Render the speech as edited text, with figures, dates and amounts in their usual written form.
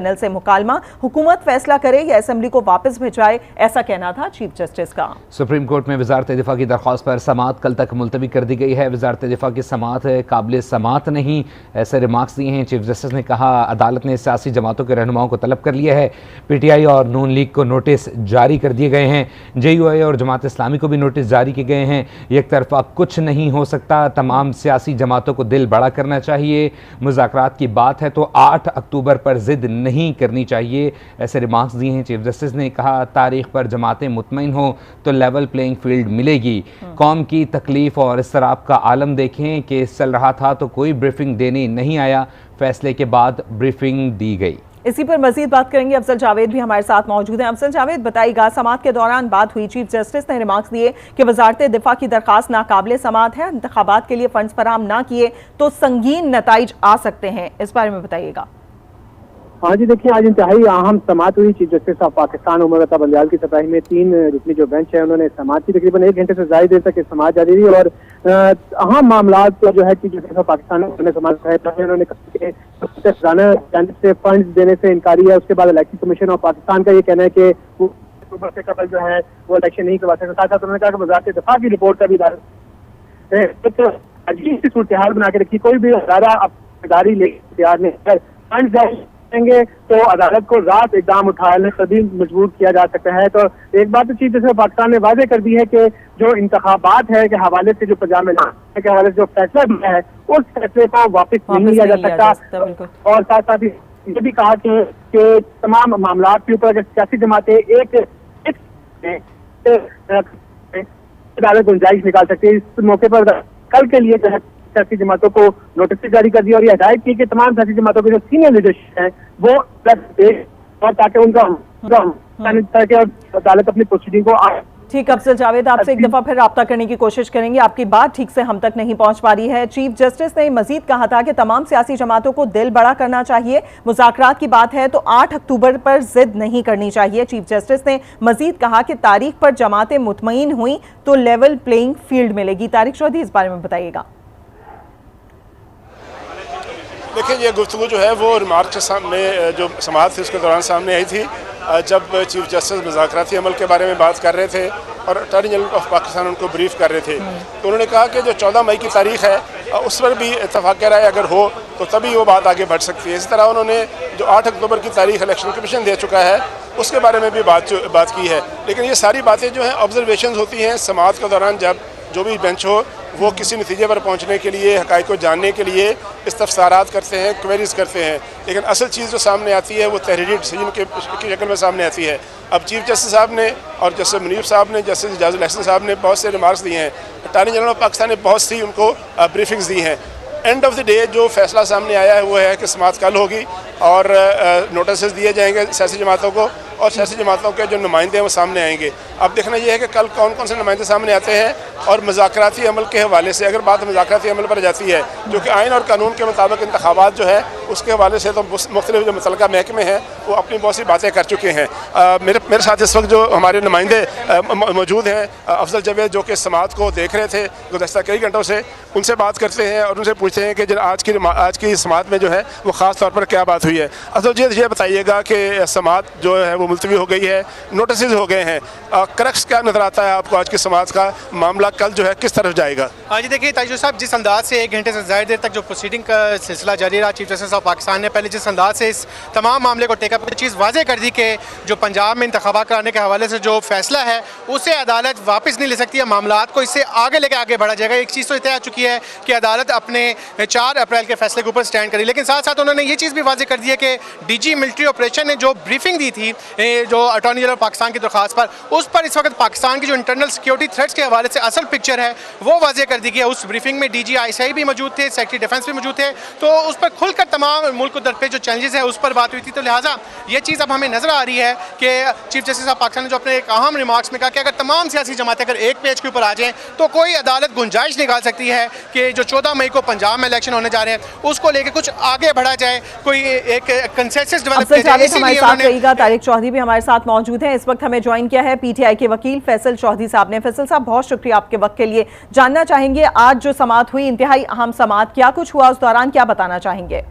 Panel से मुकालमा, हुकूमत फैसला करे या असेंबली को वापस भिजवाए, ऐसा कहना था चीफ जस्टिस का। सुप्रीम कोर्ट में वजारत दिफा की दरख्वास्त पर समाअत कल तक मुलतवी कर दी गई है। वजारत दिफा की समाअत काबिल समाअत नहीं, ऐसे रिमार्क्स दिए हैं। चीफ जस्टिस ने कहा अदालत ने सियासी जमातों के रहनुमाओं को तलब कर लिया है। PTI और नून लीग को नोटिस जारी कर दिए गए हैं। JUI और जमात इस्लामी को भी नोटिस जारी किए गए हैं। एक तरफा कुछ नहीं हो सकता, तमाम सियासी जमातों को दिल बड़ा करना चाहिए। मुज़ाकरात की बात है तो 8 अक्टूबर पर जिद नहीं करनी चाहिए, ऐसे रिमार्क्स दिए हैं। चीफ जस्टिस ने कहा तारीख पर जमातें मुतमईन हो तो लेवल प्लेइंग फील्ड मिलेगी। कौम की तकलीफ और इसराफ का आलम देखें, केस चल रहा था तो कोई ब्रीफिंग देने नहीं आया, फैसले के बाद ब्रीफिंग दी गई। इसी पर मजीद बात करेंगे, अफजल जावेद भी हमारे साथ मौजूद हैं। अफजल जावेद बताइएगा, समाअत के दौरान बात हुई, चीफ जस्टिस ने रिमार्क्स दिए कि वजारत दिफा की दरखास्त नाकाबिले समाअत है, इंतखाबात के लिए फंड्स फराहम ना किए तो संगीन नताइज आ सकते हैं, इस बारे में बताइएगा। हाँ जी, देखिए आज इंतहाई अहम समाअत हुई। Chief justice of Pakistan Umar Ata Bandial की सफाई में 3 रुकनी जो बेंच है उन्होंने समाअत की। तकरीबन 1 घंटे से ज्यादा देर तक समाअत जारी रही और अहम मामला जो है चीफ जस्टिस ऑफ पाकिस्तान ने समाअत है। उन्होंने जानिब से फंड देने से इनकारी है। उसके बाद इलेक्शन कमीशन ऑफ पाकिस्तान का ये कहना है कि वो अक्टूबर से कबल जो है वो इलेक्शन नहीं करवा सकता। साथ साथ उन्होंने कहा कि वजारत दिफा की रिपोर्ट का भी अजीब सी सूरत हाल बना के रखी। कोई भी अदारा अपनी लेकर तैयार नहीं है। फंड देंगे तो अदालत को रात इकदाम उठाने तभी मजबूर किया जा सकता है। तो एक बात तो चीफ जस्टिस पाकिस्तान ने वाजे कर दी है कि जो इंतखाबात है के हवाले से जो पंजाब में के हवाले से जो फैसला दिया है उस फैसले को वापस नहीं लिया जा सकता। और साथ साथ ये भी कहा कि तमाम मामला के ऊपर अगर सियासी जमातें एक अदालत गुंजाइश निकाल सकती है। इस मौके पर कल के लिए जो है सियासी जमातों को नोटिस जारी कर दिया और ये हिदायत की कि तमाम सियासी जमातों के जो सीनियर लीडरशिप है वो और ताकि उनका अदालत अपनी प्रोसीडिंग को ठीक। अफजल जावेद, आपसे एक दफा फिर राब्ता करने की कोशिश करेंगे, आपकी बात ठीक से हम तक नहीं पहुंच पा रही है। चीफ जस्टिस ने मजीद कहा था कि तमाम सियासी जमातों को दिल बड़ा करना चाहिए, मुज़ाकरात की बात है तो 8 अक्टूबर पर जिद नहीं करनी चाहिए। चीफ जस्टिस ने मजीद कहा कि तारीख पर जमातें मुतमईन हुई तो लेवल प्लेइंग फील्ड मिलेगी। तारिक चौधरी, इस बारे में बताइएगा। देखिए, ये गुफ्तगू जो है वो रिमार्क के सामने जो समाअत थी उसके दौरान सामने आई थी, जब चीफ जस्टिस मुज़ाकराती अमल के बारे में बात कर रहे थे और अटॉर्नी जनरल ऑफ पाकिस्तान उनको ब्रीफ कर रहे थे। तो उन्होंने कहा कि जो 14 मई की तारीख है उस पर भी इत्तफाक़ राय अगर हो तो तभी वो बात आगे बढ़ सकती है। इसी तरह उन्होंने जो 8 अक्टूबर की तारीख इलेक्शन कमीशन दे चुका है उसके बारे में भी बात की है। लेकिन ये सारी बातें जो हैं ऑब्जर्वेशन होती हैं समाअत के दौरान, जब जो भी बेंच हो वो किसी नतीजे पर पहुंचने के लिए, हक़ाइक़ को जानने के लिए इस्तफ़सारात करते हैं, क्वेरीज करते हैं। लेकिन असल चीज़ जो सामने आती है वो तहरीरी डिसीजन की शक्ल में सामने आती है। अब चीफ जस्टिस साहब ने और जस्टिस मुनीर साहब ने, जस्टिस इजाज़ुल अहसन साहब ने बहुत से रिमार्क्स दिए हैं। अटॉर्नी जनरल ऑफ पाकिस्तान ने बहुत सी उनको ब्रीफिंग्स दी हैं। एंड ऑफ द डे जो फैसला सामने आया है वो है कि समाअत कल होगी और नोटिस दिए जाएंगे सियासी जमातों को और सियासी जमातों के जो नुमाइंदे हैं वो सामने आएंगे। अब देखना यह है कि कल कौन कौन से नुमाइंदे सामने आते हैं और मुज़ाकराती अमल के हवाले से अगर बात मुज़ाकराती अमल पर जाती है जो कि आइन और कानून के मुताबिक इंतखाबात जो है उसके हवाले से तो मुख्तलिफ जो मुतल्लिक़ा महकमे हैं वो अपनी बहुत सी बातें कर चुके हैं। मेरे साथ इस वक्त जो हमारे नुमाइंदे मौजूद हैं, अफजल जावेद जो कि समाअत को देख रहे थे गुज़श्ता कई घंटों से, उनसे बात करते हैं और उनसे पूछते हैं कि आज की समाअत में जो है वो ख़ास तौर पर क्या बात हुई है। अफजल जी, ये बताइएगा कि समाअत जो है वो मुलतवी हो गई है, नोटिस हो गए हैं, करक्स क्या नजर आता है आपको आज की समाअत का? मामला कल जो है किस तरफ जाएगा? हाँ जी, देखिए ताजुल साहब, जिस अंदाज से 1 घंटे से ज़्यादा देर तक जो प्रोसीडिंग का सिलसिला जारी रहा, चीफ जस्टिस ऑफ पाकिस्तान ने पहले जिस अंदाज से इस तमाम मामले को टेकअप की चीज़ वाजे कर दी कि जो पंजाब में इंतखाबात कराने के हवाले से जो फैसला है उसे अदालत वापस नहीं ले सकती है, मामला को इससे आगे बढ़ा जाएगा। एक चीज़ तो तय आ चुकी है कि अदालत अपने 4 अप्रैल के फैसले के ऊपर स्टैंड करी, लेकिन साथ साथ उन्होंने ये चीज़ भी वाजे कर दी है कि DG मिलिट्री ऑपरेशन ने जो ब्रीफिंग दी थी जो अटॉर्नी जनरल पाकिस्तान की दरख्वास्त पर, उस पर इस वक्त पाकिस्तान की जो इंटरनल सिक्योरिटी थ्रेट्स के हवाले से असल पिक्चर है वो वाजे कर दी गई है। उस ब्रीफिंग में DG ISI भी मौजूद थे, सेक्रेटरी डिफेंस भी मौजूद थे, तो उस पर खुलकर तमाम मुल्क को दरपेश जो चैलेंजेस है उस पर बात हुई थी। तो लिहाजा ये चीज़ अब हमें नजर आ रही है कि चीफ जस्टिस ऑफ पाकिस्तान ने जो अपने एक अहम रिमार्क्स में कहा कि अगर तमाम सियासी जमातें अगर एक पेज के ऊपर आ जाएं तो कोई अदालत गुंजाइश निकाल सकती है कि जो 14 मई को पंजाब में इलेक्शन होने जा रहे हैं उसको लेकर कुछ आगे बढ़ा जाए, कोई एक कंसेंसस डेवलप किया जाए। हमारे साथ रहिएगा। तारिक चौधरी भी हमारे साथ मौजूद हैं। इस वक्त हमें ज्वाइन किया है PTI के वकील फैसल चौधरी साहब ने। फैसल साहब, बहुत शुक्रिया आपके वक्त के लिए। जानना चाहेंगे आज जो समाअत हुई, इंतहाई अहम समाअत, क्या कुछ हुआ उस दौरान, क्या बताना चाहेंगे?